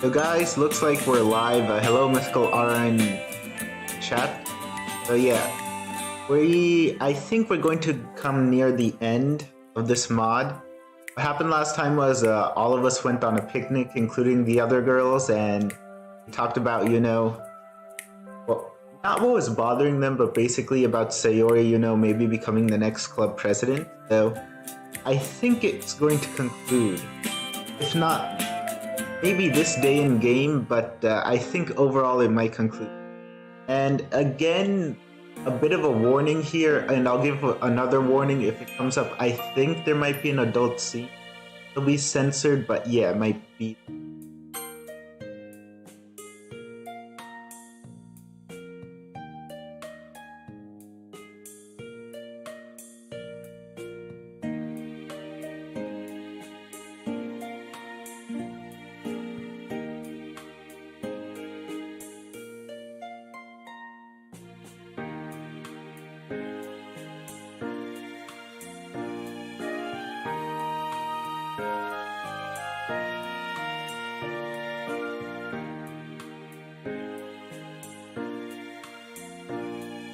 So guys, looks like we're live. Hello Mythical RN chat. So yeah, I think we're going to come near the end of this mod. What happened last time was all of us went on a picnic, including the other girls, and we talked about, well, not what was bothering them, but basically about Sayori, maybe becoming the next club president. So I think it's going to conclude. If not, maybe this day in game, but I think overall it might conclude. And again, a bit of a warning here, and I'll give another warning if it comes up. I think there might be an adult scene. It'll be censored, but yeah, it might be.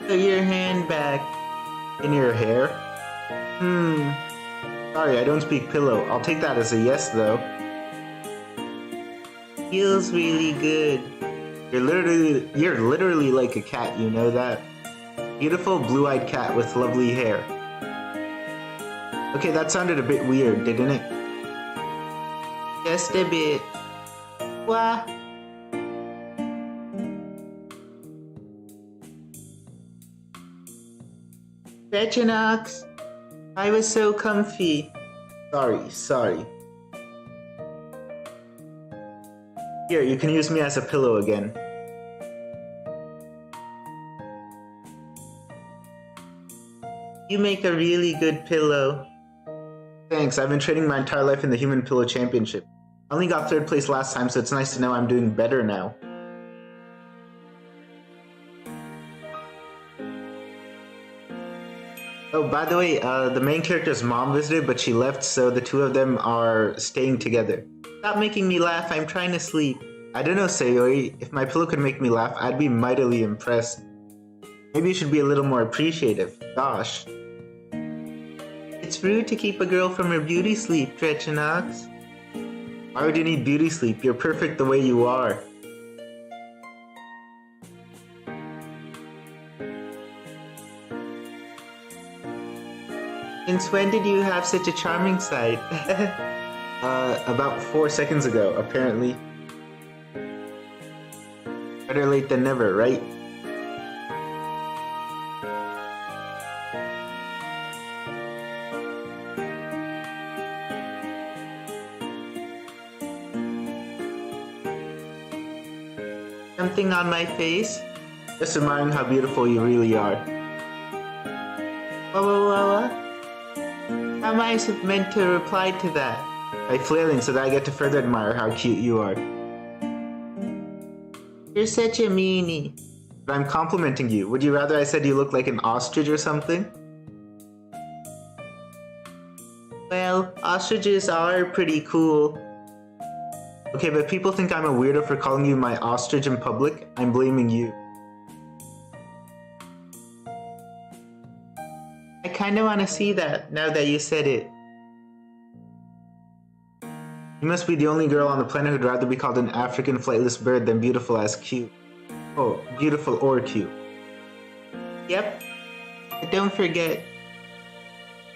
Put your hand back in your hair. Sorry, I don't speak pillow. I'll take that as a yes, though. Feels really good. You're literally like a cat, you know that? Beautiful blue-eyed cat with lovely hair. Okay, that sounded a bit weird, didn't it? Just a bit. Wah. Drechenaux, I was so comfy. Sorry. Here, you can use me as a pillow again. You make a really good pillow. Thanks, I've been training my entire life in the Human Pillow Championship. I only got 3rd place last time, so it's nice to know I'm doing better now. Oh, by the way, the main character's mom visited, but she left, so the two of them are staying together. Stop making me laugh, I'm trying to sleep. I don't know, Sayori, if my pillow could make me laugh, I'd be mightily impressed. Maybe you should be a little more appreciative. Gosh. It's rude to keep a girl from her beauty sleep, Drechenaux. Why would you need beauty sleep? You're perfect the way you are. Since when did you have such a charming side? About 4 seconds ago, apparently. Better late than never, right? Something on my face? Just admiring how beautiful you really are. Whoa. How am I meant to reply to that? By flailing so that I get to further admire how cute you are. You're such a meanie. But I'm complimenting you. Would you rather I said you look like an ostrich or something? Well, ostriches are pretty cool. Okay, but people think I'm a weirdo for calling you my ostrich in public. I'm blaming you. I kinda wanna see that, now that you said it. You must be the only girl on the planet who'd rather be called an African flightless bird than beautiful as cute. Oh, beautiful or cute. Yep. But don't forget,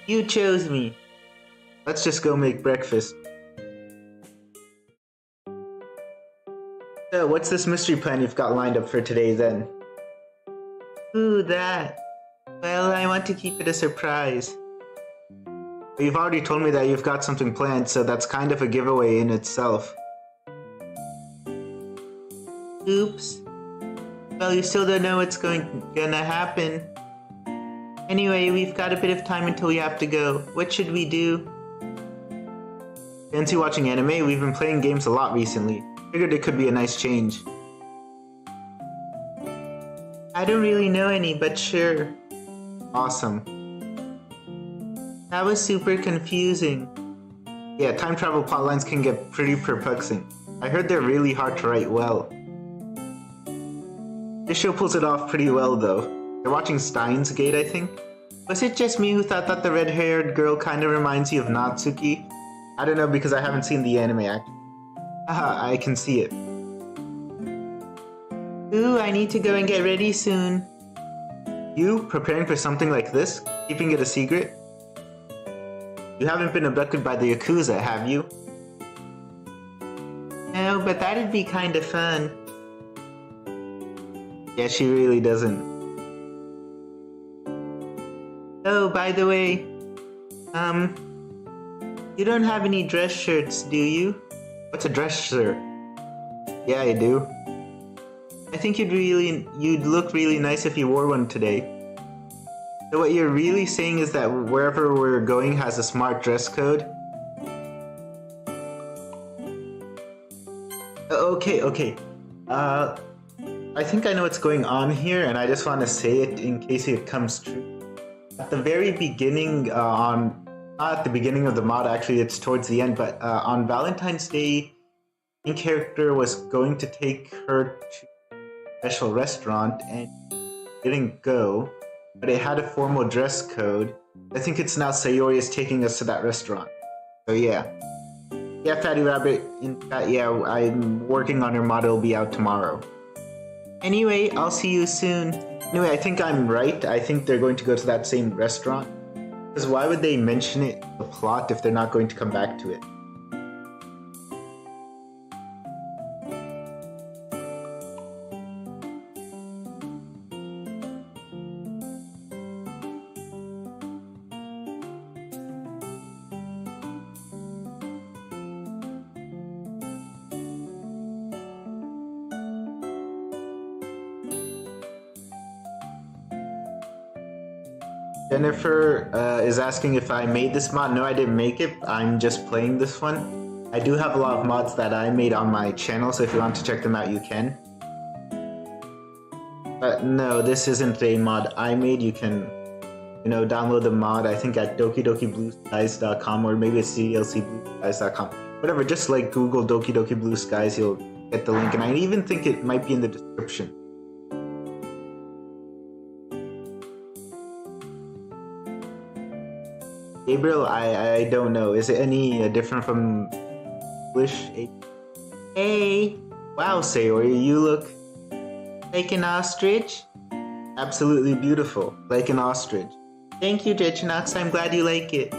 you chose me. Let's just go make breakfast. So, what's this mystery plan you've got lined up for today then? Ooh, that. Well, I want to keep it a surprise. You've already told me that you've got something planned, so that's kind of a giveaway in itself. Oops. Well, you still don't know what's gonna happen. Anyway, we've got a bit of time until we have to go. What should we do? Fancy watching anime? We've been playing games a lot recently. Figured it could be a nice change. I don't really know any, but sure. Awesome. That was super confusing. Yeah, time travel plotlines can get pretty perplexing. I heard they're really hard to write well. This show pulls it off pretty well though. They're watching Steins Gate, I think. Was it just me who thought that the red-haired girl kind of reminds you of Natsuki? I don't know because I haven't seen the anime actually. Haha, I can see it. Ooh, I need to go and get ready soon. You, preparing for something like this? Keeping it a secret? You haven't been abducted by the Yakuza, have you? No, but that'd be kind of fun. Yeah, she really doesn't. Oh, by the way, you don't have any dress shirts, do you? What's a dress shirt? Yeah, I do. I think you'd look really nice if you wore one today. So what you're really saying is that wherever we're going has a smart dress code? Okay. I think I know what's going on here, and I just want to say it in case it comes true. At the very beginning, not at the beginning of the mod, actually, it's towards the end, but on Valentine's Day, the main character was going to take her to special restaurant and didn't go, but it had a formal dress code. I think it's now Sayori is taking us to that restaurant. So yeah, Fatty Rabbit. I'm working on her mod. It'll be out tomorrow. Anyway, I'll see you soon. Anyway, I think I'm right. I think they're going to go to that same restaurant. Because why would they mention it in the plot if they're not going to come back to it? Jennifer is asking if I made this mod. No, I didn't make it. I'm just playing this one. I do have a lot of mods that I made on my channel, so if you want to check them out, you can. But no, this isn't a mod I made. You can, download the mod, I think at dokidokiblueskies.com, or maybe it's DDLC Whatever, just like Google Doki Doki Blue Skies, you'll get the link. And I even think it might be in the description. Gabriel, I don't know. Is it any different from English? Hey! Wow, Sayori, you look like an ostrich? Absolutely beautiful, like an ostrich. Thank you, Drechenaux, I'm glad you like it.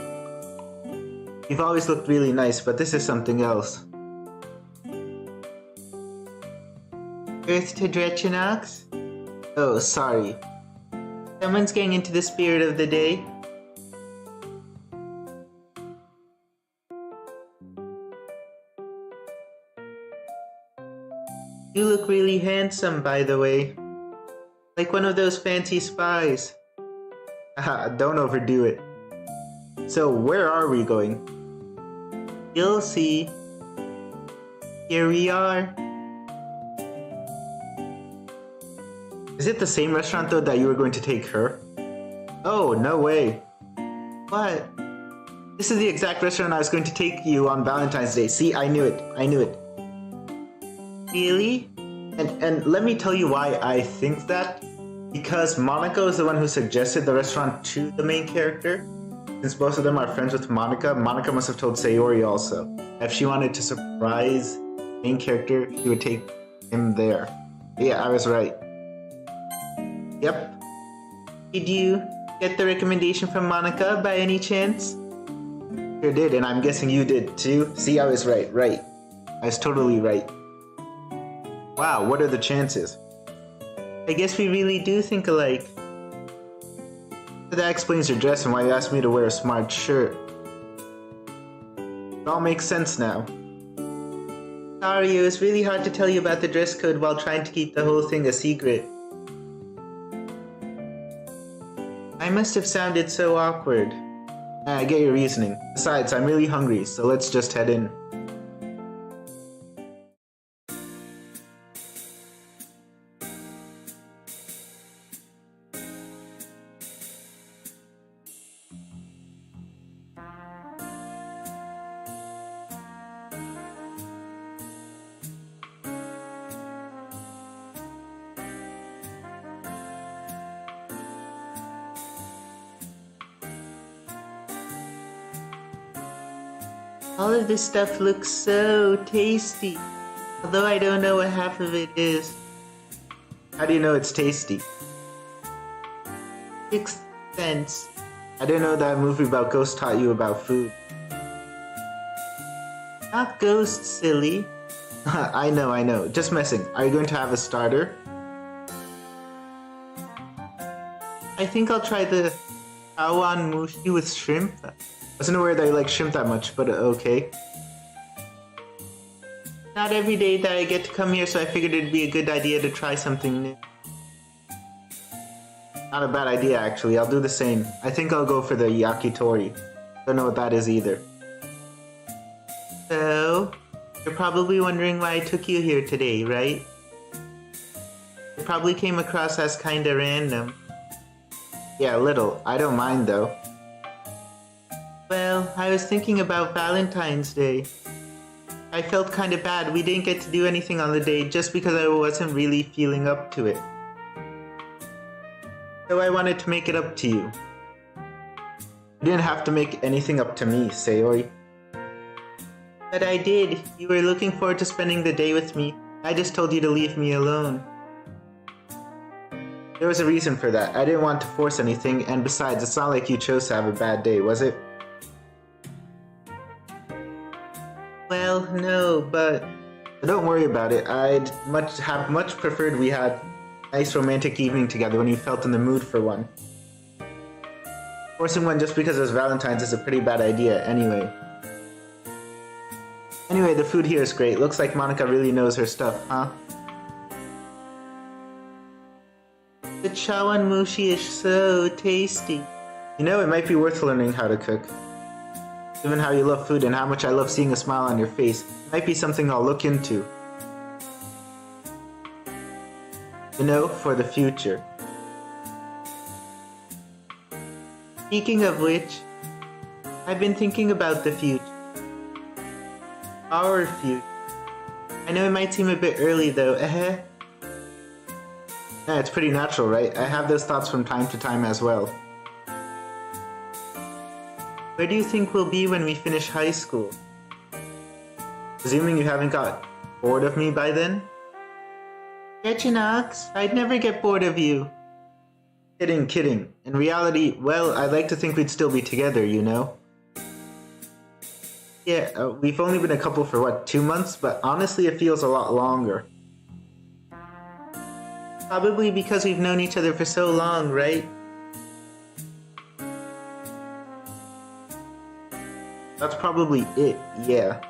You've always looked really nice, but this is something else. Earth to Drechenaux? Oh, sorry. Someone's getting into the spirit of the day. You look really handsome, by the way. Like one of those fancy spies. Haha, don't overdo it. So, where are we going? You'll see. Here we are. Is it the same restaurant, though, that you were going to take her? Oh, no way. What? This is the exact restaurant I was going to take you on Valentine's Day. See, I knew it. Really? And let me tell you why I think that. Because Monica is the one who suggested the restaurant to the main character. Since both of them are friends with Monica, Monica must have told Sayori also. If she wanted to surprise the main character, she would take him there. Yeah, I was right. Yep. Did you get the recommendation from Monica by any chance? Sure did, and I'm guessing you did too. See, I was right. I was totally right. Wow, what are the chances? I guess we really do think alike. So that explains your dress and why you asked me to wear a smart shirt. It all makes sense now. Sorry, it was really hard to tell you about the dress code while trying to keep the whole thing a secret. I must have sounded so awkward. I get your reasoning. Besides, I'm really hungry, so let's just head in. All of this stuff looks so tasty, although I don't know what half of it is. How do you know it's tasty? Sixth Sense. I didn't know that movie about ghosts taught you about food. Not ghosts, silly. I know. Just messing. Are you going to have a starter? I think I'll try the Awan Mushi with shrimp. I wasn't aware that I like shrimp that much, but okay. Not every day that I get to come here, so I figured it'd be a good idea to try something new. Not a bad idea, actually. I'll do the same. I think I'll go for the yakitori. Don't know what that is either. So, you're probably wondering why I took you here today, right? It probably came across as kinda random. Yeah, a little. I don't mind though. Well, I was thinking about Valentine's Day. I felt kinda bad we didn't get to do anything on the day just because I wasn't really feeling up to it. So I wanted to make it up to you. You didn't have to make anything up to me, Sayori. But I did. You were looking forward to spending the day with me. I just told you to leave me alone. There was a reason for that. I didn't want to force anything, and besides, it's not like you chose to have a bad day, was it? Well, no, but... Don't worry about it. I'd have much preferred we had a nice romantic evening together when you felt in the mood for one. Forcing one just because it's Valentine's is a pretty bad idea, anyway. Anyway, the food here is great. Looks like Monica really knows her stuff, huh? The chawan mushi is so tasty. You know, it might be worth learning how to cook. Given how you love food and how much I love seeing a smile on your face, it might be something I'll look into. You know, for the future. Speaking of which, I've been thinking about the future. Our future. I know it might seem a bit early though, Yeah, it's pretty natural, right? I have those thoughts from time to time as well. Where do you think we'll be when we finish high school? Assuming you haven't got bored of me by then? Drechenaux, I'd never get bored of you. Kidding. In reality, well, I'd like to think we'd still be together, you know? Yeah, we've only been a couple for what, 2 months? But honestly, it feels a lot longer. Probably because we've known each other for so long, right? That's probably it, yeah.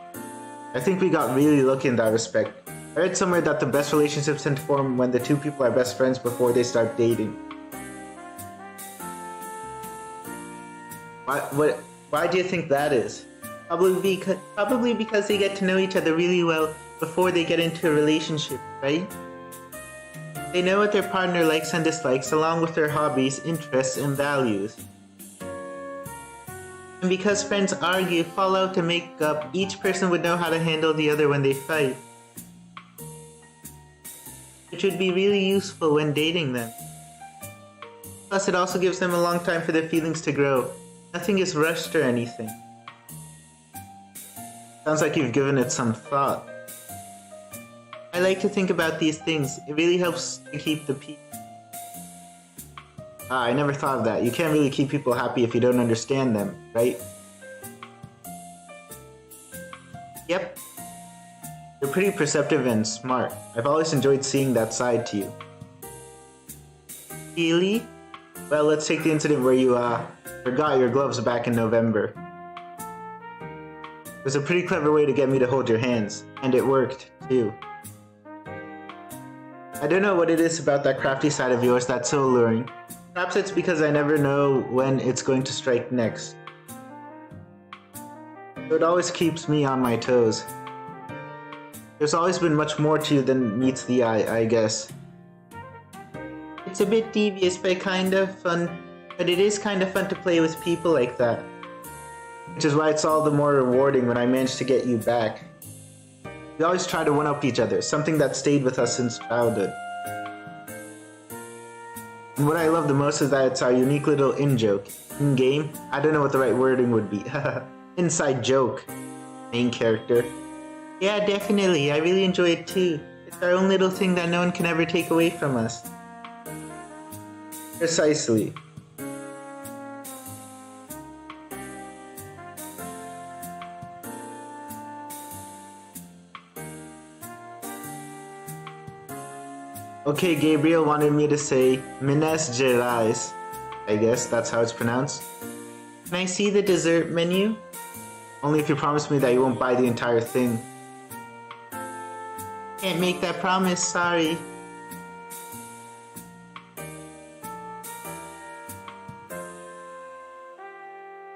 I think we got really lucky in that respect. I read somewhere that the best relationships tend to form when the two people are best friends before they start dating. Why do you think that is? Probably because they get to know each other really well before they get into a relationship, right? They know what their partner likes and dislikes along with their hobbies, interests, and values. And because friends argue, fall out, and make up, each person would know how to handle the other when they fight. Which would be really useful when dating them. Plus, it also gives them a long time for their feelings to grow. Nothing is rushed or anything. Sounds like you've given it some thought. I like to think about these things. It really helps to keep the peace. I never thought of that. You can't really keep people happy if you don't understand them, right? Yep. You're pretty perceptive and smart. I've always enjoyed seeing that side to you. Really? Well, let's take the incident where you, forgot your gloves back in November. It was a pretty clever way to get me to hold your hands, and it worked, too. I don't know what it is about that crafty side of yours that's so alluring. Perhaps it's because I never know when it's going to strike next. So it always keeps me on my toes. There's always been much more to you than meets the eye, I guess. It's a bit devious, but it is kind of fun to play with people like that. Which is why it's all the more rewarding when I manage to get you back. We always try to one-up each other, something that stayed with us since childhood. And what I love the most is that it's our unique little in-joke. In-game? I don't know what the right wording would be. Inside joke. main character. Yeah, definitely. I really enjoy it too. It's our own little thing that no one can ever take away from us. Precisely. Okay, Gabriel wanted me to say Minas Gerais. I guess that's how it's pronounced. Can I see the dessert menu? Only if you promise me that you won't buy the entire thing. Can't make that promise, sorry.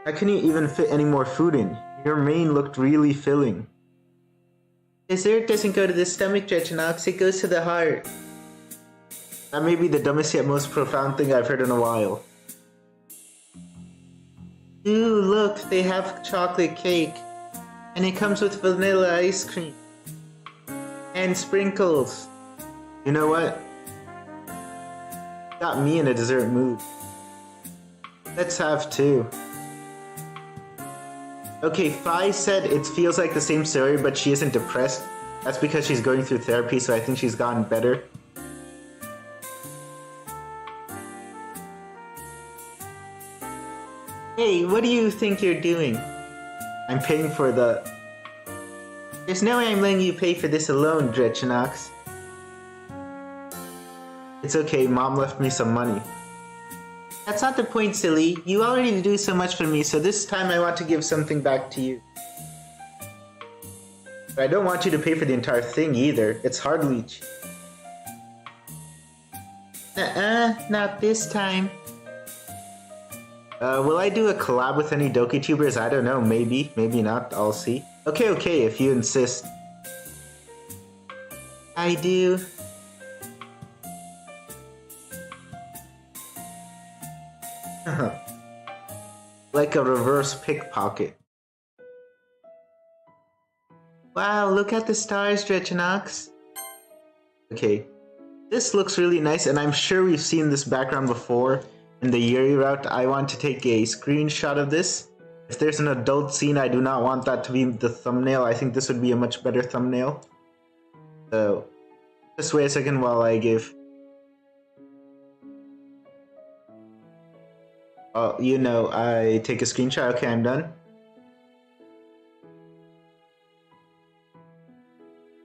How can you even fit any more food in? Your main looked really filling. Dessert doesn't go to the stomach, Drechenaux, it goes to the heart. That may be the dumbest yet most profound thing I've heard in a while. Ooh, look, they have chocolate cake. And it comes with vanilla ice cream. And sprinkles. You know what? Got me in a dessert mood. Let's have two. Okay, Fi said it feels like the same story, but she isn't depressed. That's because she's going through therapy, so I think she's gotten better. Hey, what do you think you're doing? I'm paying for the... There's no way I'm letting you pay for this alone, Drechenaux. It's okay, Mom left me some money. That's not the point, silly. You already do so much for me, so this time I want to give something back to you. But I don't want you to pay for the entire thing either. It's hardly cheap. Not this time. Will I do a collab with any DokiTubers? I don't know, maybe, maybe not, I'll see. Okay, if you insist. I do. Like a reverse pickpocket. Wow, look at the stars, Drechenaux. Okay, this looks really nice, and I'm sure we've seen this background before. In the Yuri route, I want to take a screenshot of this. If there's an adult scene, I do not want that to be the thumbnail. I think this would be a much better thumbnail. So, just wait a second while I give... Oh, you know, I take a screenshot. Okay, I'm done.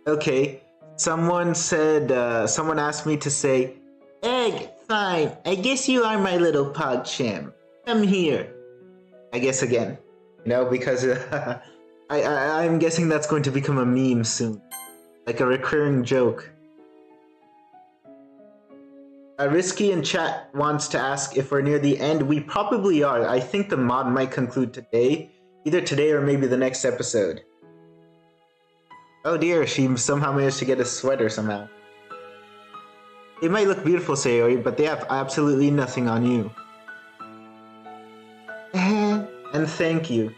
Okay, someone said, someone asked me to say, Egg, fine, I guess you are my little PogChamp. Come here. I guess again. You know, because I'm guessing that's going to become a meme soon. Like a recurring joke. Risky in chat wants to ask if we're near the end. We probably are. I think the mod might conclude today. Either today or maybe the next episode. Oh dear, she somehow managed to get a sweater somehow. They might look beautiful, Sayori, but they have absolutely nothing on you. And thank you.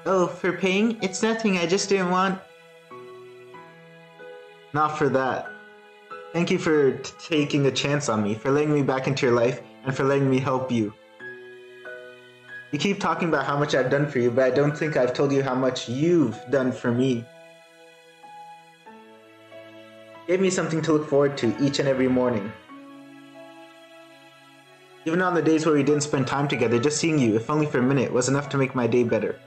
Oh, for paying? It's nothing, I just didn't want... Not for that. Thank you for taking a chance on me, for letting me back into your life, and for letting me help you. You keep talking about how much I've done for you, but I don't think I've told you how much you've done for me. Gave me something to look forward to each and every morning. Even on the days where we didn't spend time together, just seeing you, if only for a minute, was enough to make my day better.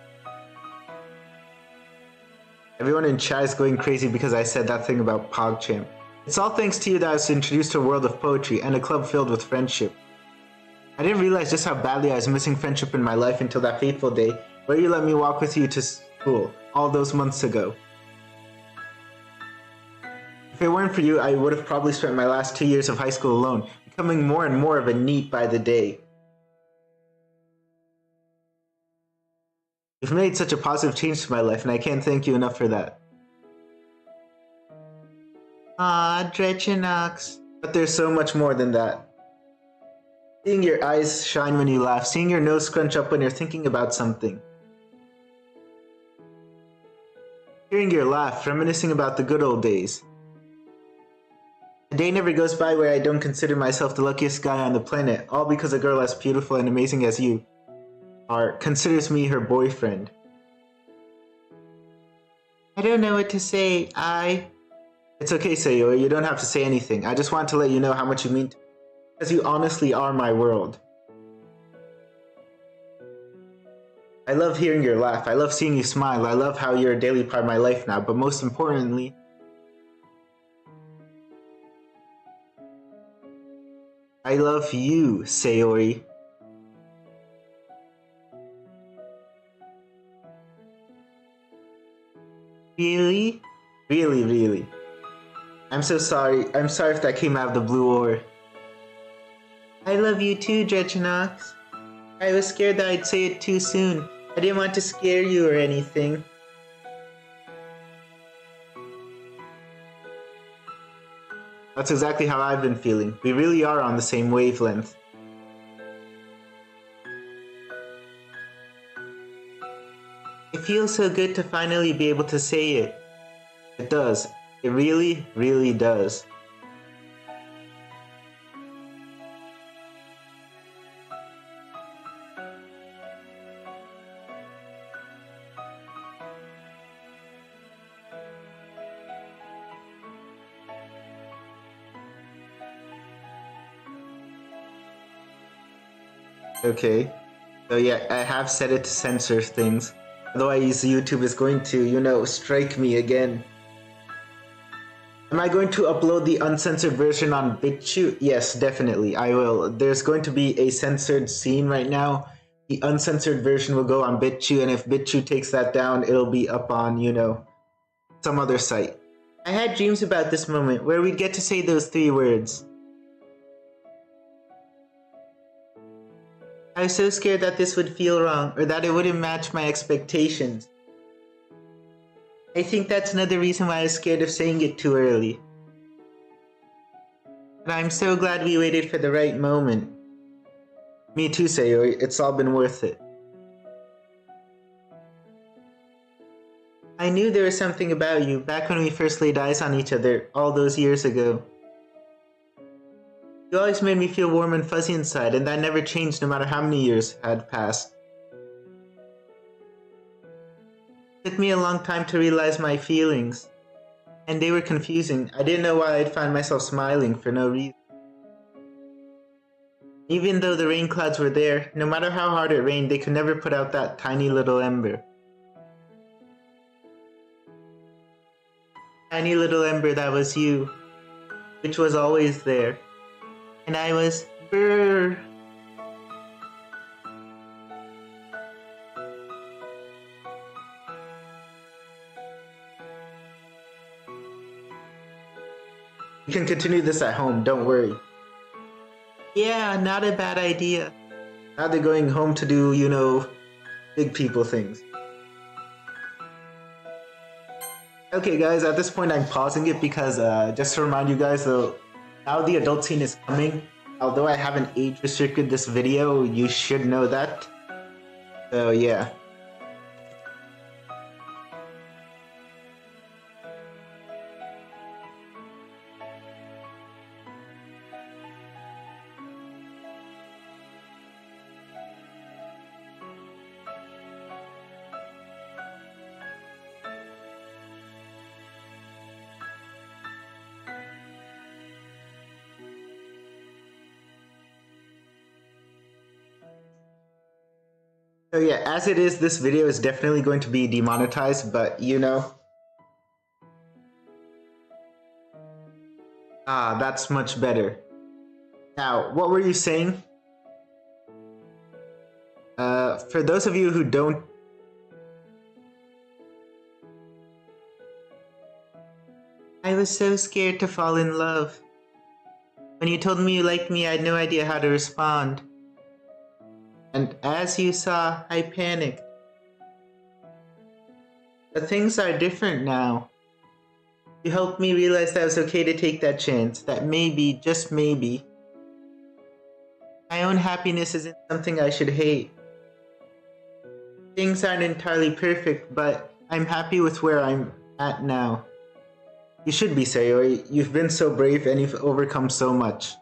Everyone in chat is going crazy because I said that thing about PogChamp. It's all thanks to you that I was introduced to a world of poetry and a club filled with friendship. I didn't realize just how badly I was missing friendship in my life until that fateful day where you let me walk with you to school, all those months ago. If it weren't for you, I would have probably spent my last 2 years of high school alone, becoming more and more of a NEET by the day. You've made such a positive change to my life, and I can't thank you enough for that. Ah, Drechenaux. But there's so much more than that. Seeing your eyes shine when you laugh, seeing your nose scrunch up when you're thinking about something. Hearing your laugh, reminiscing about the good old days. A day never goes by where I don't consider myself the luckiest guy on the planet, all because a girl as beautiful and amazing as you are considers me her boyfriend. I don't know what to say. It's okay, Sayori. You don't have to say anything. I just want to let you know how much you mean to me. Because you honestly are my world. I love hearing your laugh. I love seeing you smile. I love how you're a daily part of my life now. But most importantly, I love you, Sayori. Really? Really, really. I'm so sorry. I'm sorry if that came out of the blue or... I love you too, Drechenaux. I was scared that I'd say it too soon. I didn't want to scare you or anything. That's exactly how I've been feeling. We really are on the same wavelength. It feels so good to finally be able to say it. It does. It really, really does. Okay. So yeah, I have set it to censor things. Otherwise, YouTube is going to, you know, strike me again. Am I going to upload the uncensored version on BitChute? Yes, definitely, I will. There's going to be a censored scene right now. The uncensored version will go on BitChute, and if BitChute takes that down, it'll be up on, you know, some other site. I had dreams about this moment, where we'd get to say those 3 words. I was so scared that this would feel wrong, or that it wouldn't match my expectations. I think that's another reason why I was scared of saying it too early. But I'm so glad we waited for the right moment. Me too, Sayori. It's all been worth it. I knew there was something about you back when we first laid eyes on each other all those years ago. You always made me feel warm and fuzzy inside, and that never changed no matter how many years had passed. It took me a long time to realize my feelings, and they were confusing. I didn't know why I'd find myself smiling for no reason. Even though the rain clouds were there, no matter how hard it rained, they could never put out that tiny little ember. Tiny little ember that was you, which was always there. And I was brrr. You can continue this at home, don't worry. Yeah, not a bad idea. Now they're going home to do, you know, big people things. Okay guys, at this point I'm pausing it because just to remind you guys though, now the adult scene is coming. Although I haven't age restricted this video, you should know that. So yeah. So yeah, as it is, this video is definitely going to be demonetized, but you know. Ah, that's much better. Now, what were you saying? For those of you who don't... I was so scared to fall in love. When you told me you liked me, I had no idea how to respond. And as you saw, I panicked. But things are different now. You helped me realize that it was okay to take that chance, that maybe, just maybe, my own happiness isn't something I should hate. Things aren't entirely perfect, but I'm happy with where I'm at now. You should be, Sayori. You've been so brave and you've overcome so much.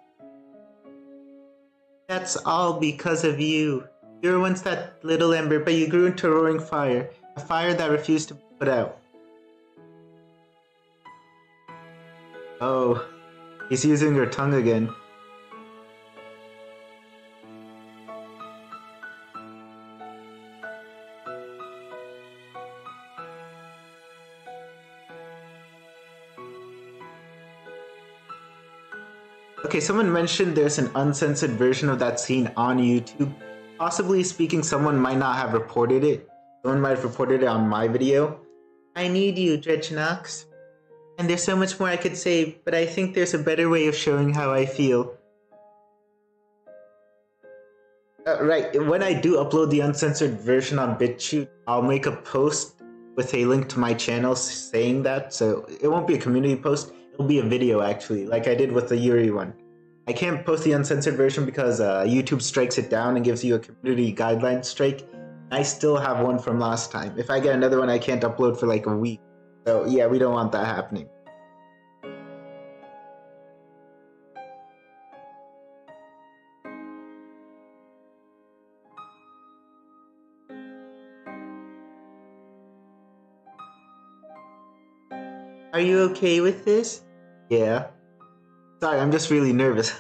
That's all because of you. You were once that little ember, but you grew into a roaring fire. A fire that refused to be put out. Oh, he's using her tongue again. Okay, someone mentioned there's an uncensored version of that scene on YouTube. Possibly speaking, someone might not have reported it. Someone might have reported it on my video. I need you, Drechenaux. And there's so much more I could say, but I think there's a better way of showing how I feel. Right, when I do upload the uncensored version on BitChute, I'll make a post with a link to my channel saying that, so it won't be a community post, it'll be a video actually, like I did with the Yuri one. I can't post the uncensored version because YouTube strikes it down and gives you a community guideline strike. I still have one from last time. If I get another one, I can't upload for like a week. So yeah, we don't want that happening. Are you okay with this? Yeah. Sorry, I'm just really nervous.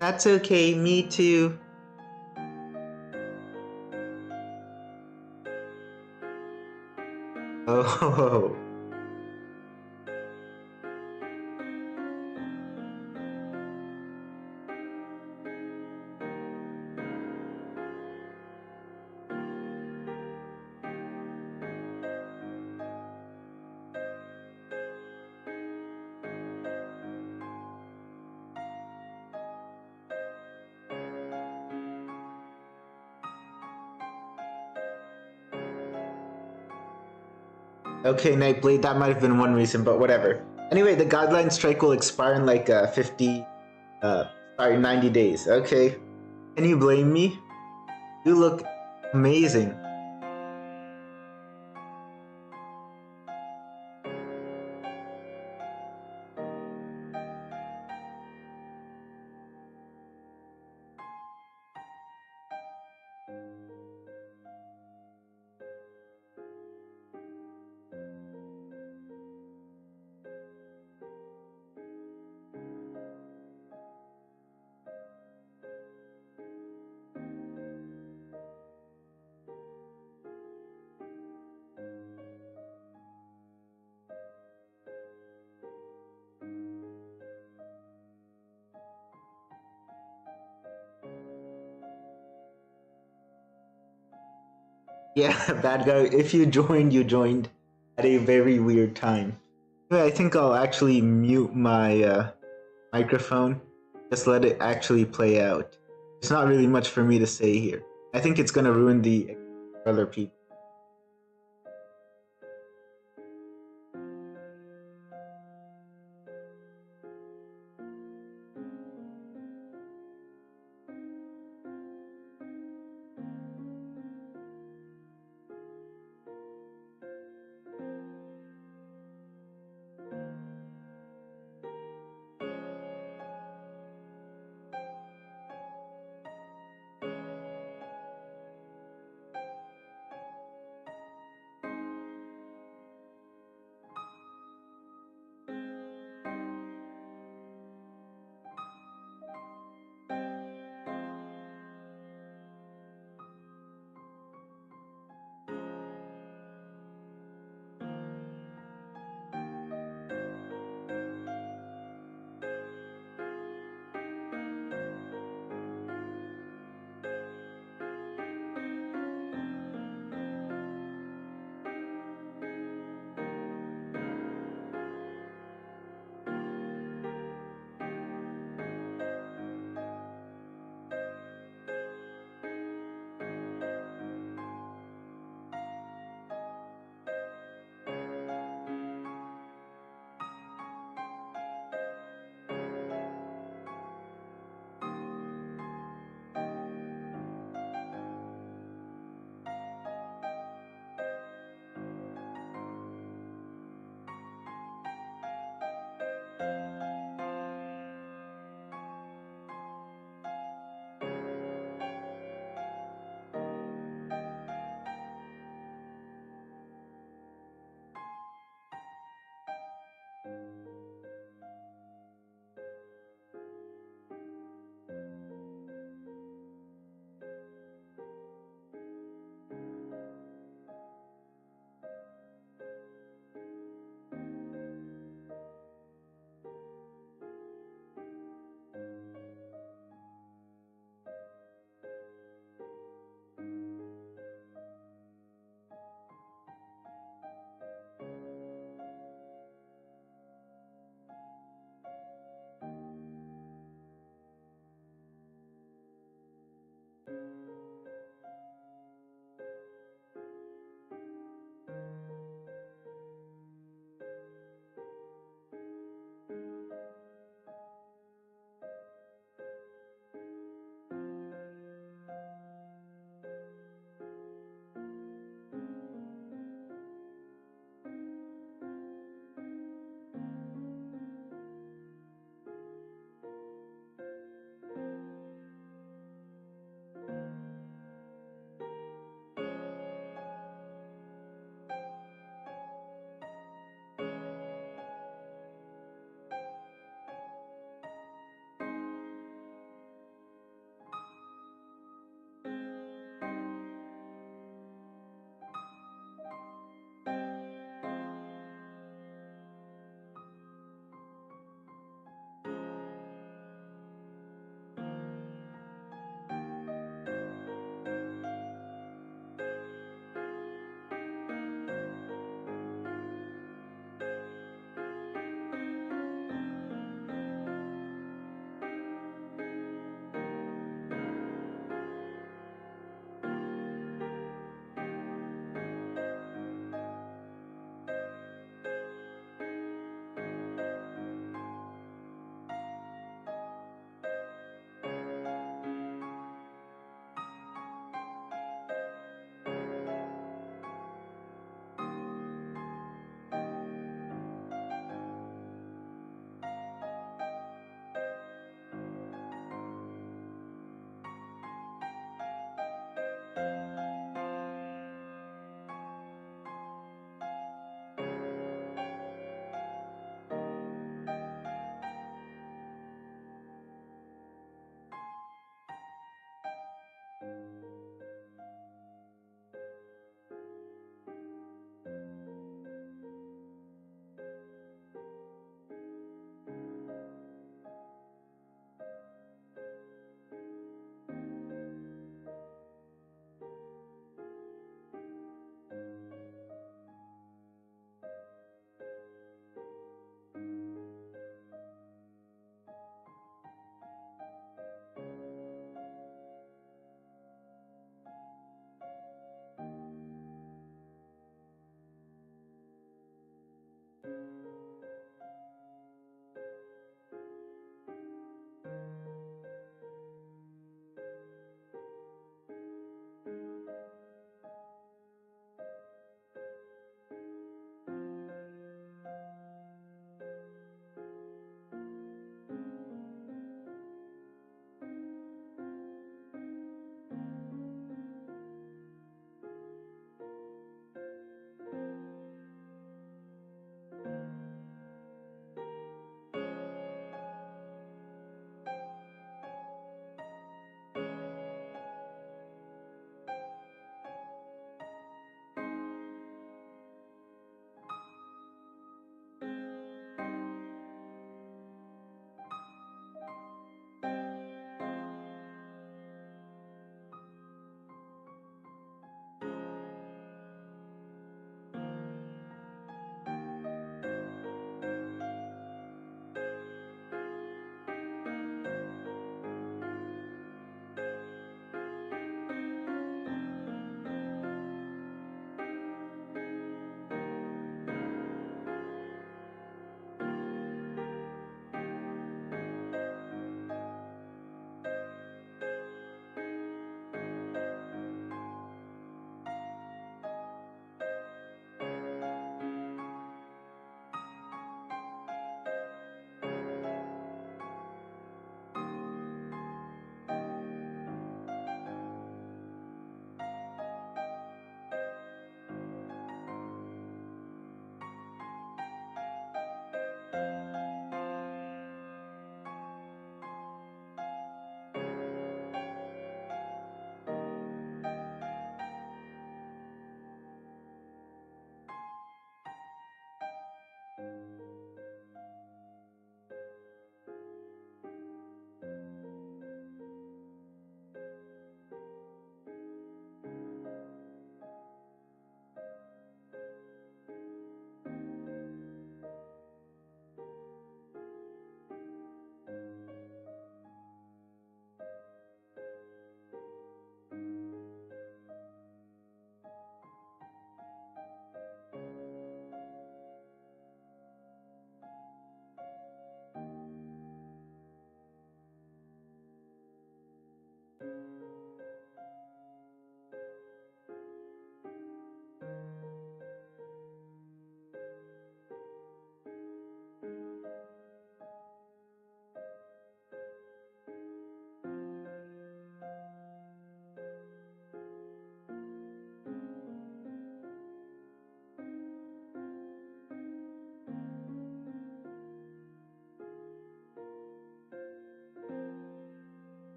That's okay, me too. Oh. Okay, Nightblade, that might have been one reason, but whatever. Anyway, the guideline strike will expire in like 90 days. Okay. Can you blame me? You look amazing. Yeah, bad guy. If you joined at a very weird time. Anyway, I think I'll actually mute my microphone. Just let it actually play out. There's not really much for me to say here. I think it's gonna ruin the other people.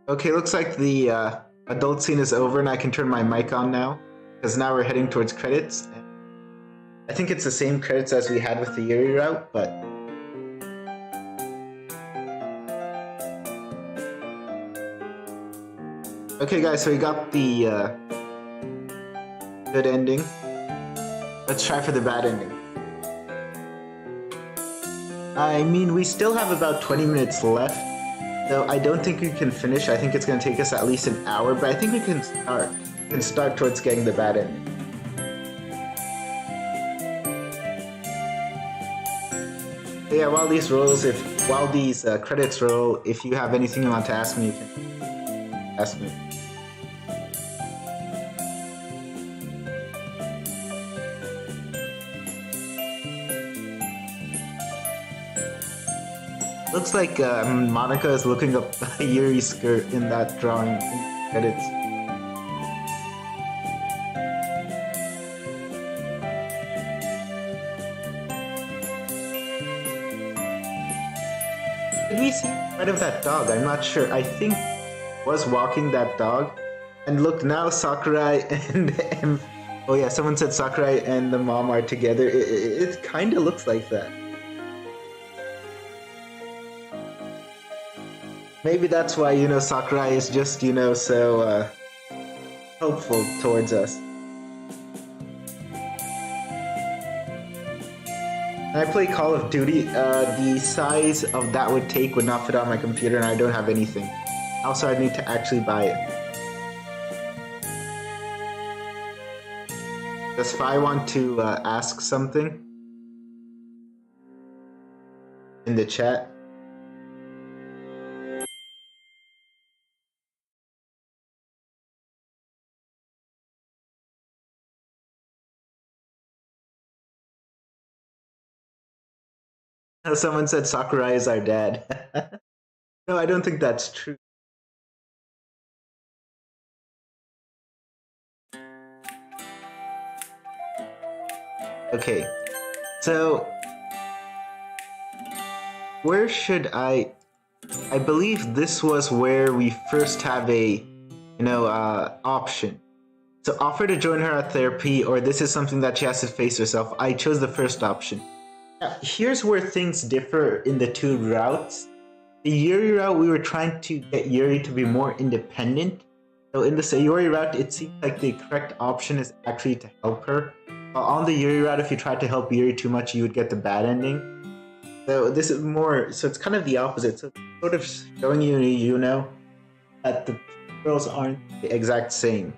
Okay, looks like the adult scene is over and I can turn my mic on now, because now we're heading towards credits. I think it's the same credits as we had with the Yuri route, but Okay, guys, so we got the good ending. Let's try for the bad ending. I mean, we still have about 20 minutes left, so I don't think we can finish. I think it's going to take us at least an hour, but I think we can start. We can start towards getting the bad ending. So yeah, while these credits roll, if you have anything you want to ask me, you can ask me. Looks like Monica is looking up Yuri's skirt in that drawing in credits. Did we see the front of that dog? I'm not sure. I think was walking that dog. And look, now Sakurai and oh yeah, someone said Sakurai and the mom are together. It kind of looks like that. Maybe that's why, Sakurai is just, so hopeful towards us. When I play Call of Duty, the size of that would take would not fit on my computer, and I don't have anything. Also, I'd need to actually buy it. Does Fi want to ask something in the chat? Someone said Sakurai is our dad. No, I don't think that's true. Okay, so where should I believe this was where we first have a, option. So offer to join her at therapy, or this is something that she has to face herself. I chose the first option. Now, here's where things differ in the two routes. The Yuri route, we were trying to get Yuri to be more independent. So in the Sayori route, it seems like the correct option is actually to help her. While on the Yuri route, if you tried to help Yuri too much, you would get the bad ending. So this is more, so it's kind of the opposite. So it's sort of showing you, that the girls aren't the exact same.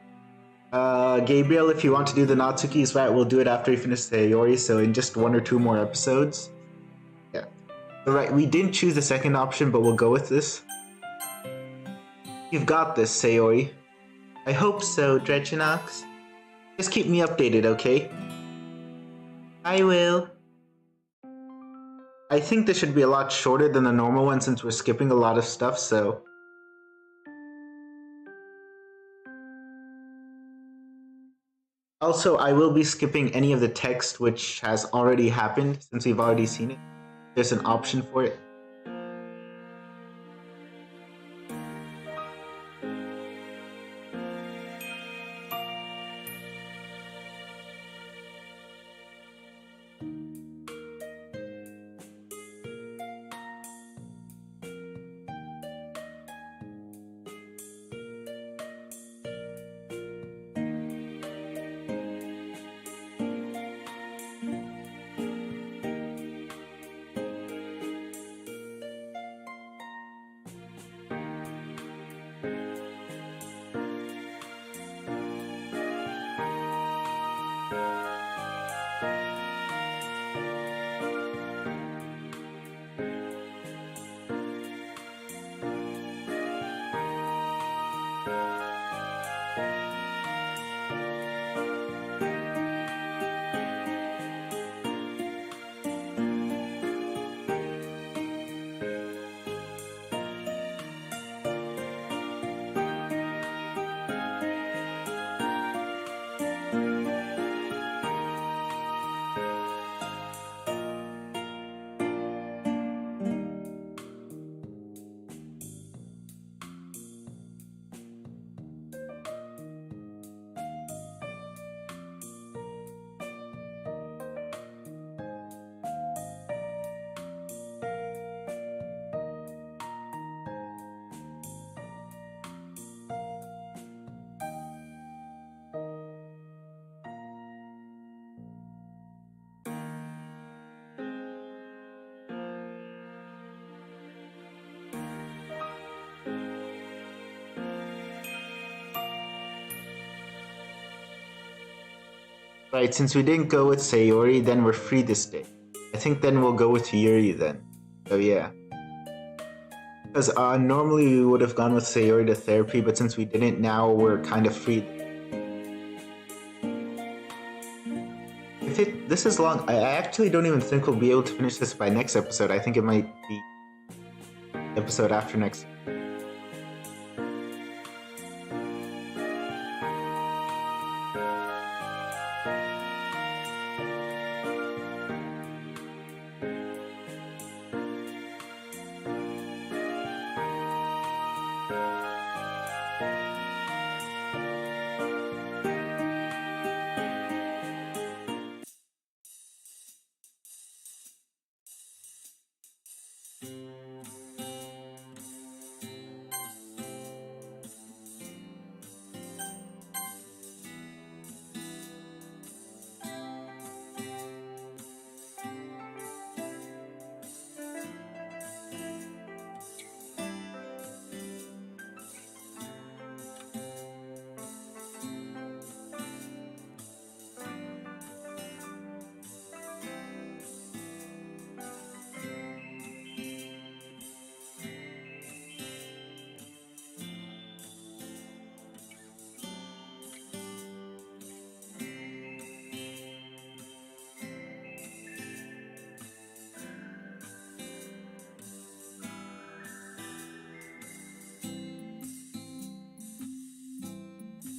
Gabriel, if you want to do the Natsuki's route, we'll do it after we finish Sayori, so in just 1 or 2 more episodes. Yeah. Alright, we didn't choose the second option, but we'll go with this. You've got this, Sayori. I hope so, Drechenaux. Just keep me updated, okay? I will. I think this should be a lot shorter than the normal one since we're skipping a lot of stuff, so... Also, I will be skipping any of the text which has already happened since we've already seen it. There's an option for it. Right, since we didn't go with Sayori, then we're free this day. I think then we'll go with Yuri then. So yeah. Because normally we would have gone with Sayori to therapy, but since we didn't, now we're kind of free. This is long. I actually don't even think we'll be able to finish this by next episode. I think it might be episode after next.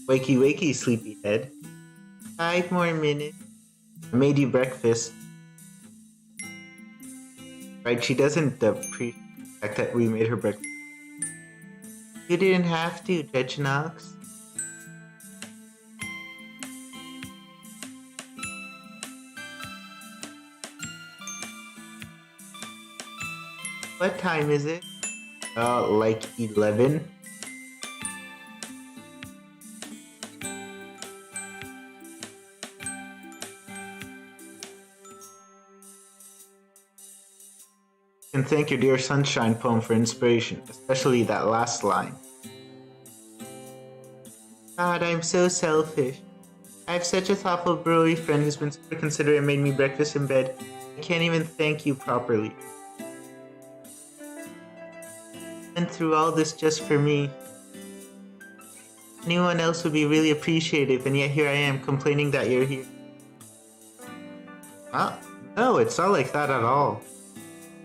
Wakey wakey, sleepyhead. 5 more minutes. I made you breakfast. Right, she doesn't appreciate the fact that we made her breakfast. You didn't have to, Drechenaux. What time is it? Like 11. And thank your dear Sunshine poem for inspiration, especially that last line. God, I'm so selfish. I have such a thoughtful, burly friend who's been super considerate and made me breakfast in bed. I can't even thank you properly. Went through all this just for me. Anyone else would be really appreciative, and yet here I am complaining that you're here. No, it's not like that at all.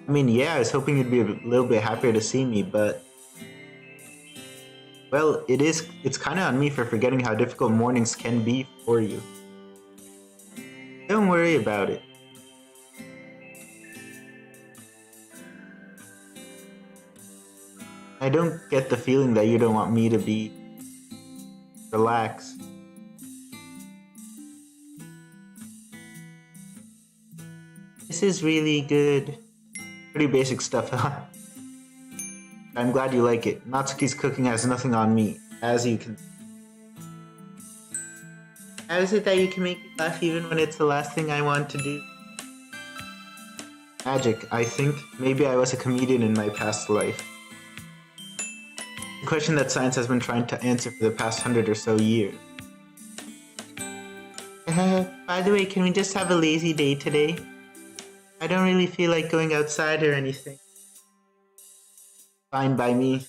I mean, yeah, I was hoping you'd be a little bit happier to see me, but... Well, it's kinda on me for forgetting how difficult mornings can be for you. Don't worry about it. I don't get the feeling that you don't want me to be... relaxed. This is really good. Pretty basic stuff, huh? I'm glad you like it. Natsuki's cooking has nothing on me, as you can... How is it that you can make me laugh even when it's the last thing I want to do? Magic, I think. Maybe I was a comedian in my past life. A question that science has been trying to answer for the past 100 or so years. By the way, can we just have a lazy day today? I don't really feel like going outside or anything. Fine by me.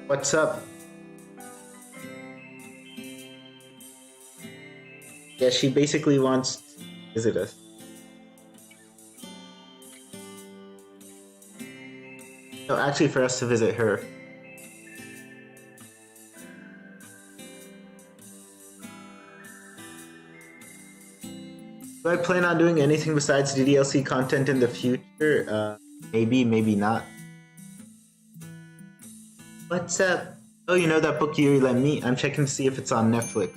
What's up? Yeah, she basically wants to visit us. No, actually for us to visit her. Do I plan on doing anything besides DDLC content in the future? Maybe, maybe not. What's up? Oh, you know that book Yuri lent me? I'm checking to see if it's on Netflix.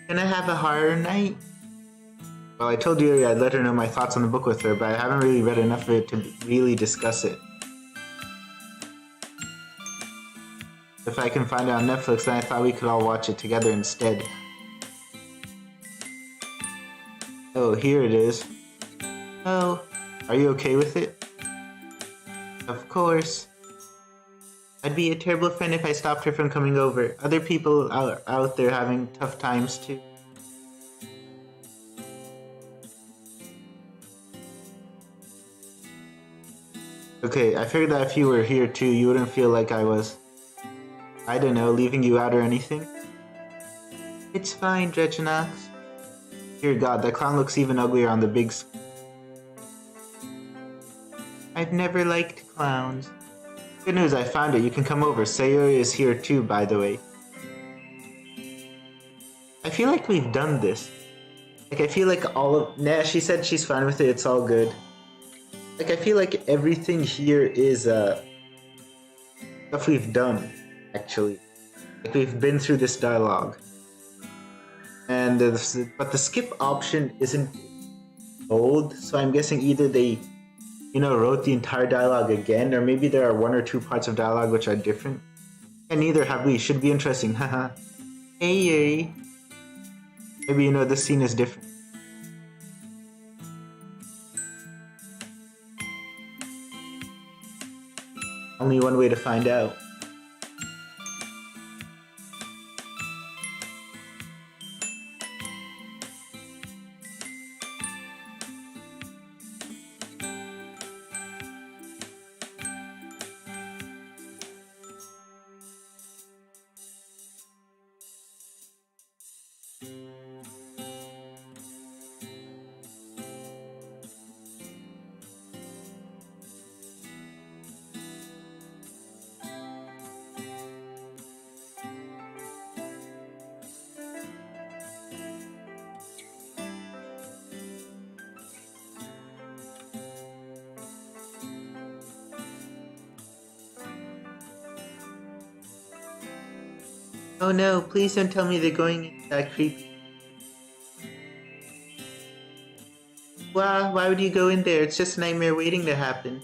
Can I have a horror night? Well, I told Yuri I'd let her know my thoughts on the book with her, but I haven't really read enough of it to really discuss it. If I can find it on Netflix, then I thought we could all watch it together instead. Oh, here it is. Oh, are you okay with it? Of course. I'd be a terrible friend if I stopped her from coming over. Other people are out there having tough times too. Okay, I figured that if you were here too, you wouldn't feel like I was, I don't know, leaving you out or anything. It's fine, Drechenaux. Dear God, that clown looks even uglier on the big screen. I've never liked clowns. Good news, I found it. You can come over. Sayori is here too, by the way. I feel like we've done this. Like, I feel like all of... Nah, she said she's fine with it. It's all good. Like, I feel like everything here is, stuff we've done, actually. Like, we've been through this dialogue. And, but the skip option isn't bold, so I'm guessing either they, wrote the entire dialogue again, or maybe there are one or two parts of dialogue which are different. And neither have we. Should be interesting, haha. Hey, Yuri. Maybe this scene is different. Only one way to find out. Oh no, please don't tell me they're going into that creepy... Why would you go in there? It's just a nightmare waiting to happen.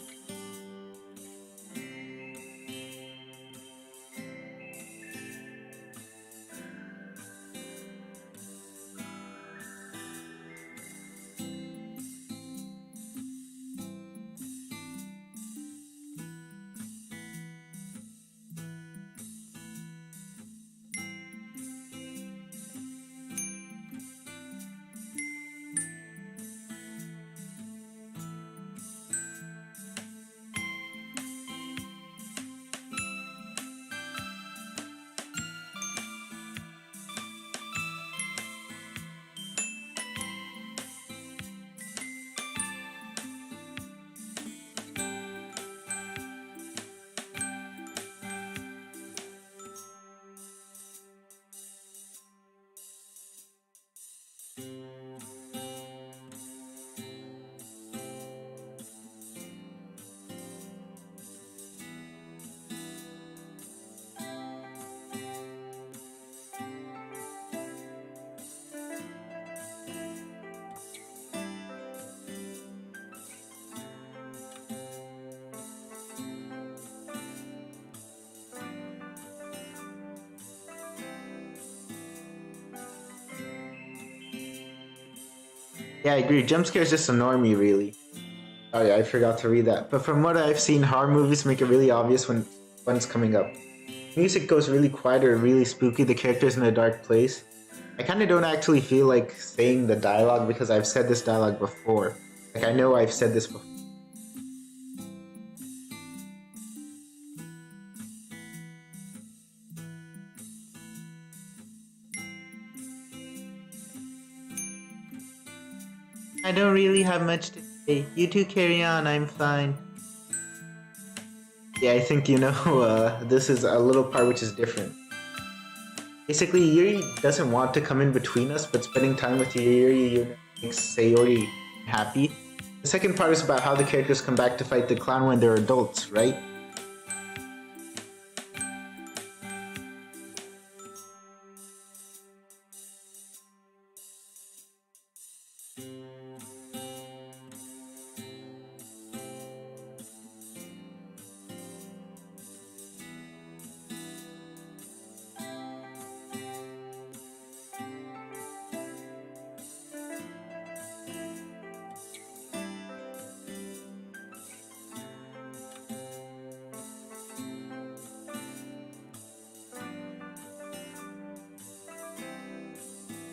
Yeah, I agree. Jump scares just annoy me, really. Oh yeah, I forgot to read that. But from what I've seen, horror movies make it really obvious when one's coming up. Music goes really quiet or really spooky, the character's in a dark place. I kinda don't actually feel like saying the dialogue because I've said this dialogue before. Like, I know I've said this before. I don't really have much to say. You two carry on, I'm fine. Yeah, I think this is a little part which is different. Basically, Yuri doesn't want to come in between us, but spending time with Yuri makes Sayori happy. The second part is about how the characters come back to fight the clown when they're adults, right?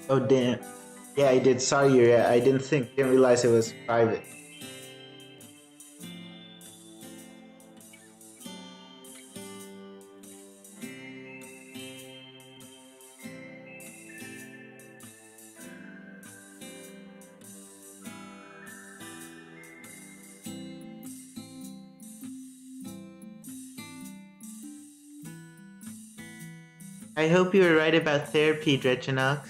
Oh damn. Yeah, I did. Sorry, Yuri. I didn't realize it was private. I hope you were right about therapy, Drechenaux.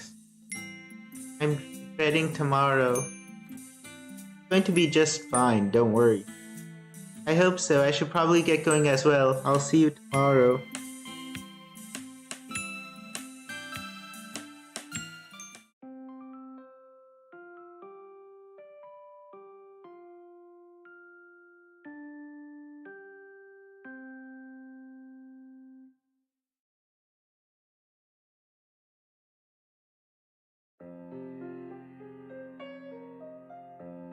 I'm dreading tomorrow. It's going to be just fine, don't worry. I hope so. I should probably get going as well. I'll see you tomorrow.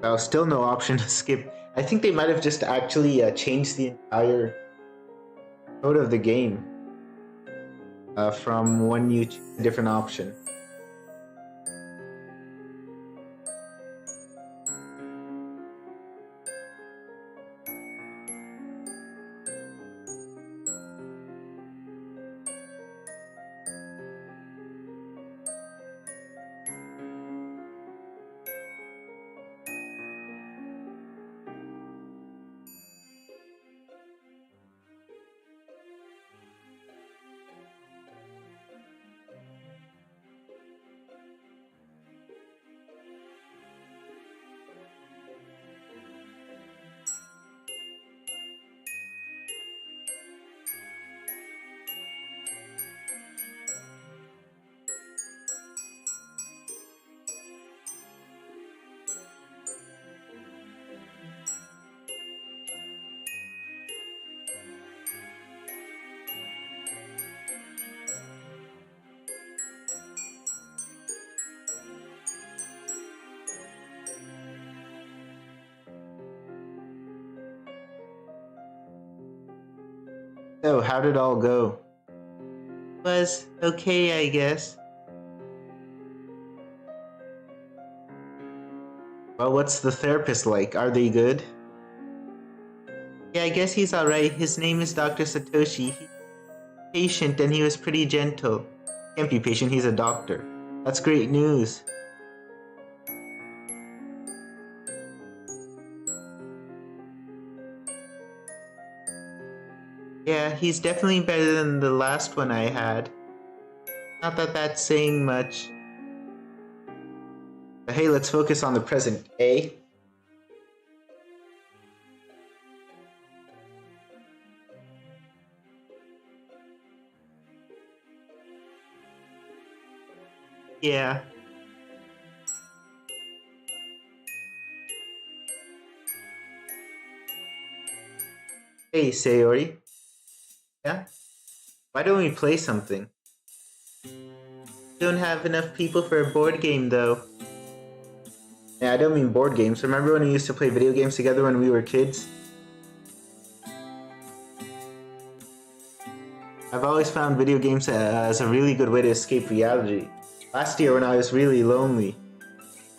Well, still no option to skip. I think they might have just actually changed the entire code of the game from when you choose a different option. So, how did it all go? Was okay, I guess. Well, what's the therapist like? Are they good? Yeah, I guess he's alright. His name is Dr. Satoshi. He's patient and he was pretty gentle. Can't be patient, he's a doctor. That's great news. Yeah, he's definitely better than the last one I had. Not that that's saying much. But hey, let's focus on the present, eh? Yeah. Hey, Sayori. Yeah? Why don't we play something? Don't have enough people for a board game, though. Yeah, I don't mean board games. Remember when we used to play video games together when we were kids? I've always found video games as a really good way to escape reality. Last year when I was really lonely,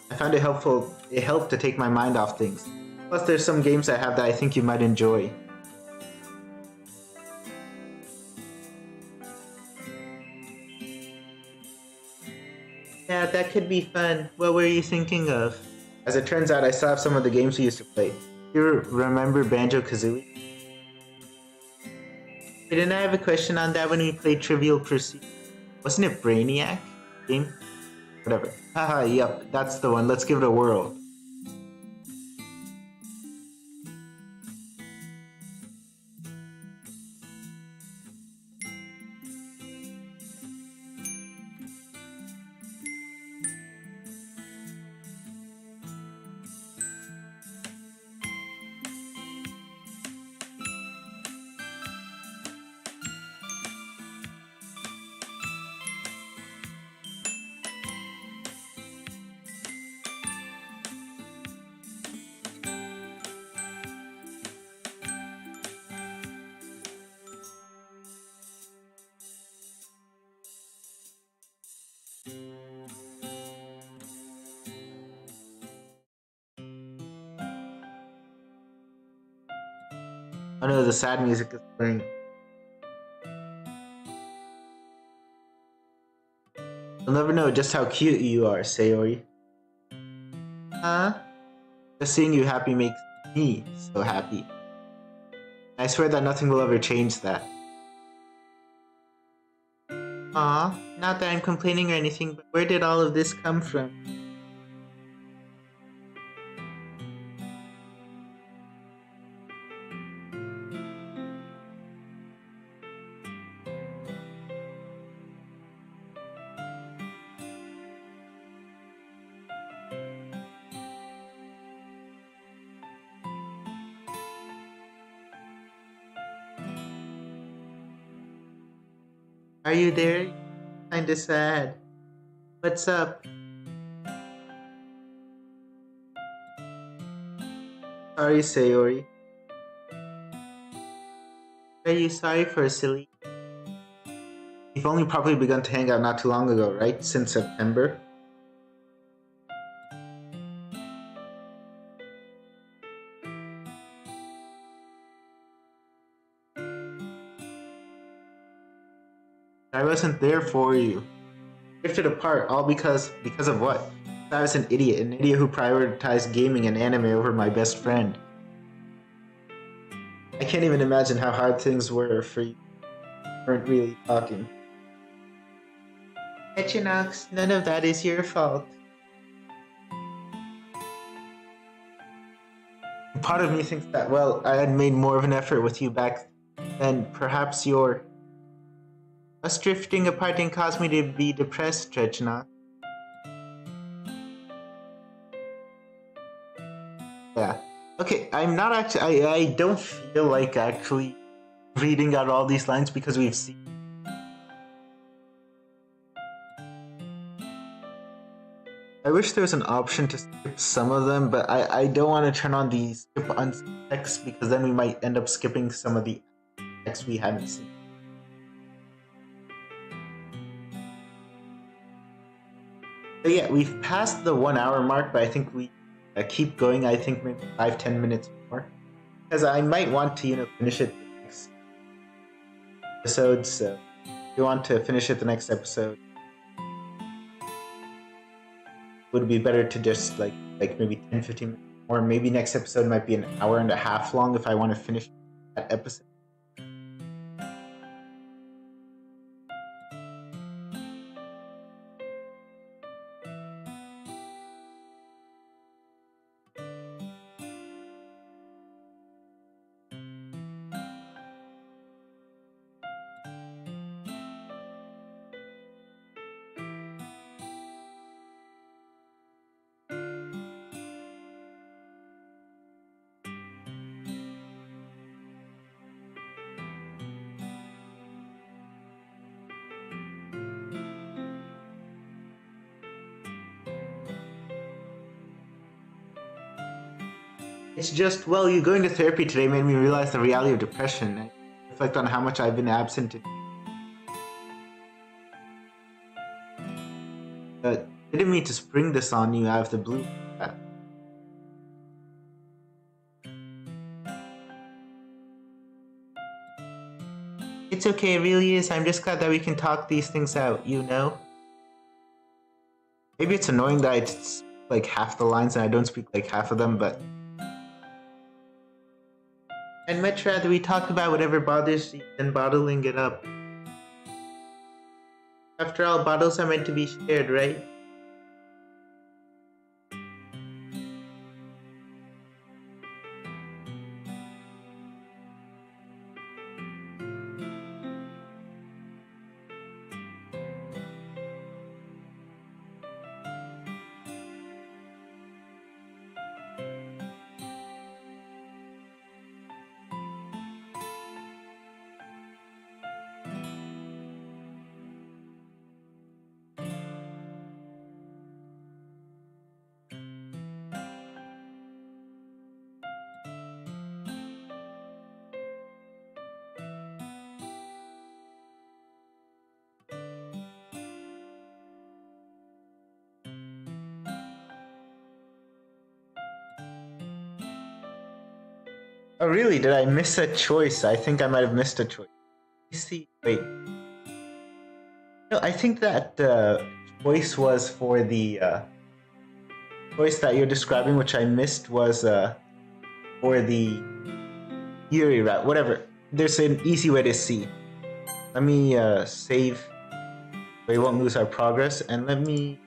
I found it helped to take my mind off things. Plus there's some games I have that I think you might enjoy. Yeah, that could be fun. What were you thinking of? As it turns out, I still have some of the games we used to play. Do you remember Banjo-Kazooie? Didn't I have a question on that when we played Trivial Pursuit? Wasn't it Brainiac? Game? Whatever. Haha, yep, that's the one. Let's give it a whirl. Oh no, the sad music is playing. You'll never know just how cute you are, Sayori. Huh? Just seeing you happy makes me so happy. I swear that nothing will ever change that. Aw, not that I'm complaining or anything, but where did all of this come from? Are you there? Kinda sad. What's up? Sorry, Sayori. Are you sorry for silly? We've only probably begun to hang out not too long ago, right? Since September? I wasn't there for you. Drifted apart, all because of what? I was an idiot who prioritized gaming and anime over my best friend. I can't even imagine how hard things were for you. Weren't really talking. Drechenaux, none of that is your fault. Part of me thinks that, well, I had made more of an effort with you back then. Perhaps us drifting apart didn't cause me to be depressed, Drechenaux. Yeah. Okay, I'm not actually. I don't feel like actually reading out all these lines because we've seen. I wish there was an option to skip some of them, but I don't want to turn on the skip on text because then we might end up skipping some of the text we haven't seen. But yeah, we've passed the 1 hour mark, but I think we keep going. I think maybe 5-10 minutes more, because I might want to finish it the next episode. So if you want to finish it the next episode, it would be better to just like maybe 10-15 minutes more. Maybe next episode might be an hour and a half long if I want to finish that episode. It's just, well, you going to therapy today made me realize the reality of depression. I reflect on how much I've been absent. I didn't mean to spring this on you out of the blue. It's okay, it really is. I'm just glad that we can talk these things out, Maybe it's annoying that I speak like half the lines and I don't speak like half of them, but I'd much rather we talk about whatever bothers you than bottling it up. After all, bottles are meant to be shared, right? Oh really, did I miss a choice? I think I might have missed a choice. Let me see, wait. No, I think that choice was for the choice that you're describing, which I missed, was for the Yuri route. Whatever. There's an easy way to see. Let me save so we won't lose our progress, and let me.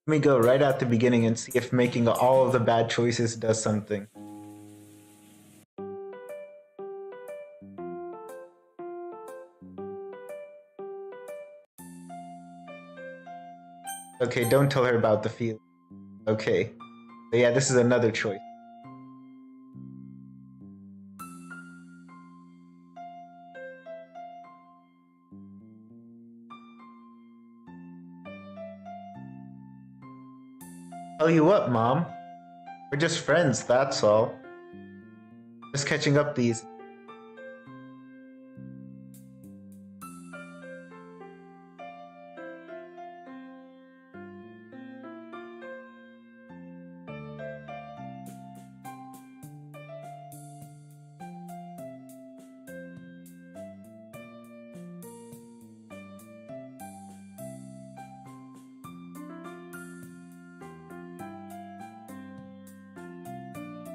Let me go right at the beginning and see if making all of the bad choices does something. Okay, don't tell her about the feeling. Okay. So yeah, this is another choice. Tell you what, Mom. We're just friends, that's all. Just catching up these.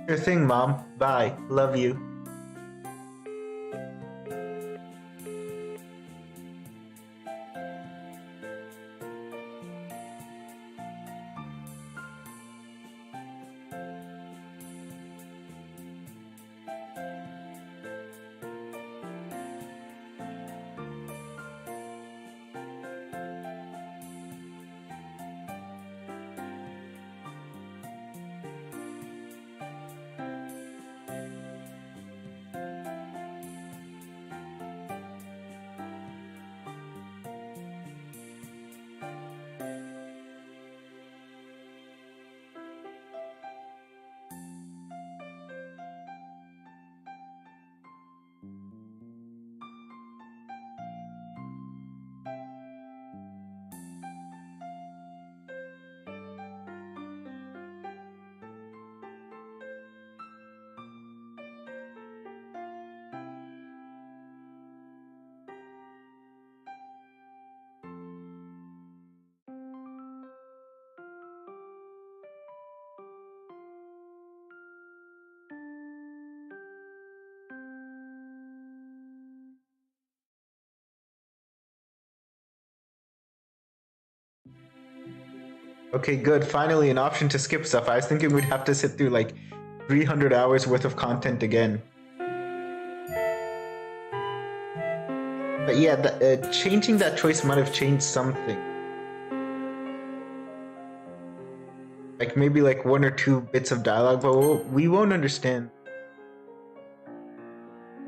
Sure thing, Mom. Bye. Love you. Okay, good. Finally, an option to skip stuff. I was thinking we'd have to sit through like 300 hours worth of content again. But yeah, changing that choice might have changed something. Like maybe like 1 or 2 bits of dialogue, but we won't understand.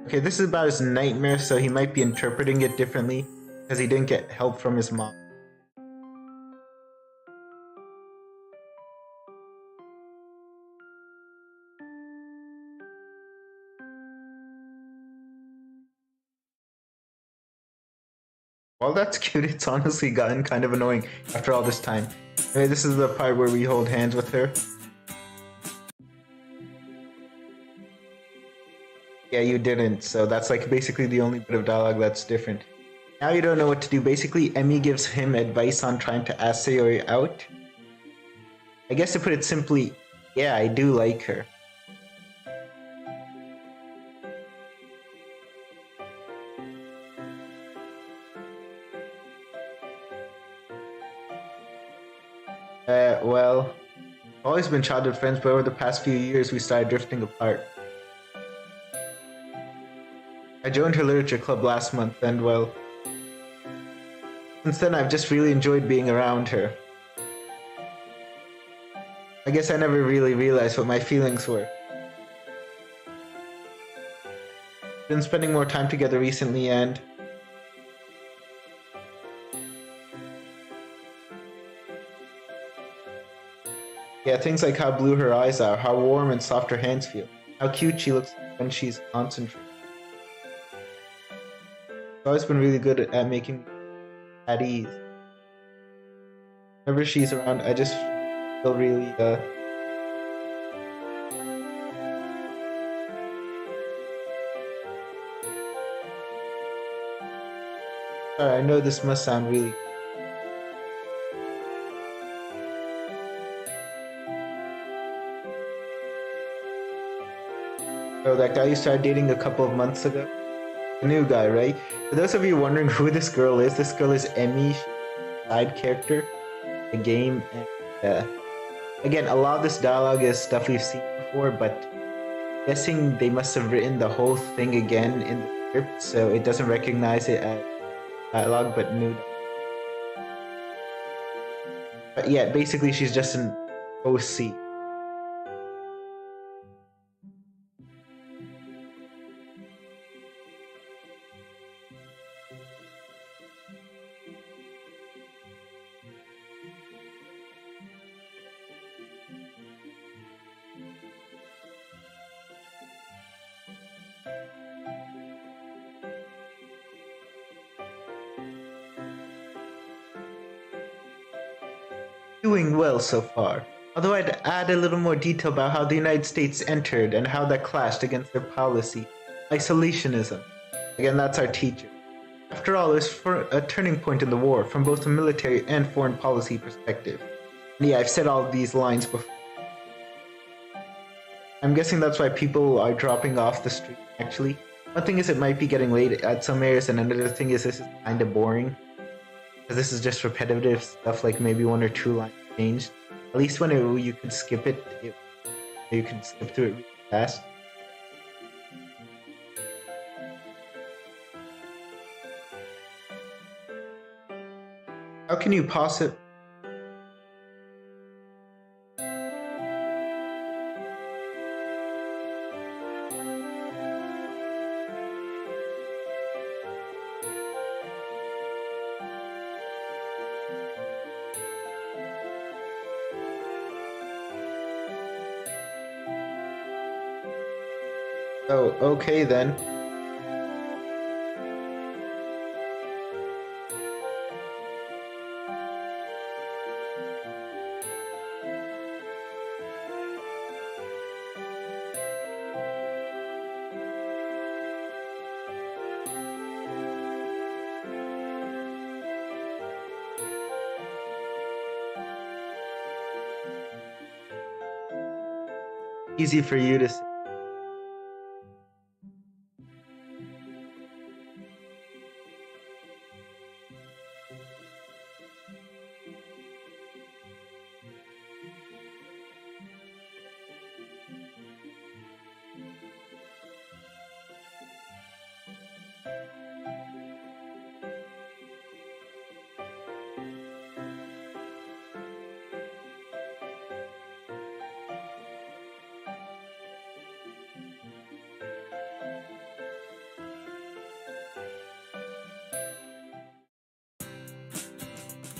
Okay, this is about his nightmare, so he might be interpreting it differently because he didn't get help from his mom. Well, that's cute. It's honestly gotten kind of annoying after all this time. Anyway, this is the part where we hold hands with her. Yeah, you didn't, so that's like basically the only bit of dialogue that's different. Now you don't know what to do. Basically, Emmy gives him advice on trying to ask Sayori out. I guess to put it simply, yeah, I do like her. Well, we've always been childhood friends, but over the past few years we started drifting apart. I joined her literature club last month, and well, since then I've just really enjoyed being around her. I guess I never really realized what my feelings were. Been spending more time together recently, and Yeah, things like how blue her eyes are, how warm and soft her hands feel, how cute she looks when she's concentrating. She's always been really good at making me at ease. Whenever she's around, I just feel really, Sorry, I know this must sound really... Oh, that guy you started dating a couple of months ago? The new guy, right? For those of you wondering who this girl is Emmy, she's a side character in the game. And again, a lot of this dialogue is stuff we've seen before, but I'm guessing they must have written the whole thing again in the script, so it doesn't recognize it as dialogue, but new. But yeah, basically she's just an OC. Doing well so far, although I'd add a little more detail about how the United States entered and how that clashed against their policy, isolationism. Again, that's our teacher. After all, it was a turning point in the war from both a military and foreign policy perspective. And yeah, I've said all of these lines before. I'm guessing that's why people are dropping off the street, actually. One thing is it might be getting late at some areas, and another thing is this is kinda boring. Because this is just repetitive stuff, like maybe one or two lines changed. At least when you can skip it, you can skip through it really fast. How can you possibly... Oh, okay then. Easy for you to say.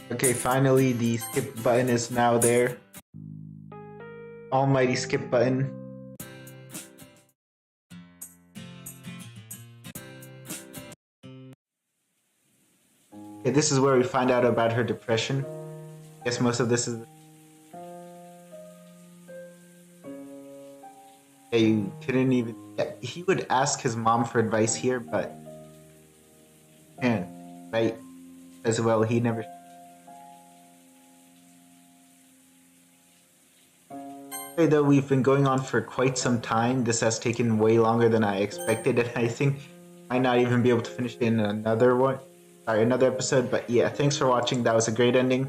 Okay, finally the skip button is now there. Almighty skip button. Okay, this is where we find out about her depression. I guess most of this is... Yeah, you couldn't even... Yeah, he would ask his mom for advice here, but... Man, right? As well, he never... Though we've been going on for quite some time, this has taken way longer than I expected, and I think I might not even be able to finish it in another episode. But yeah, thanks for watching. That was a great ending.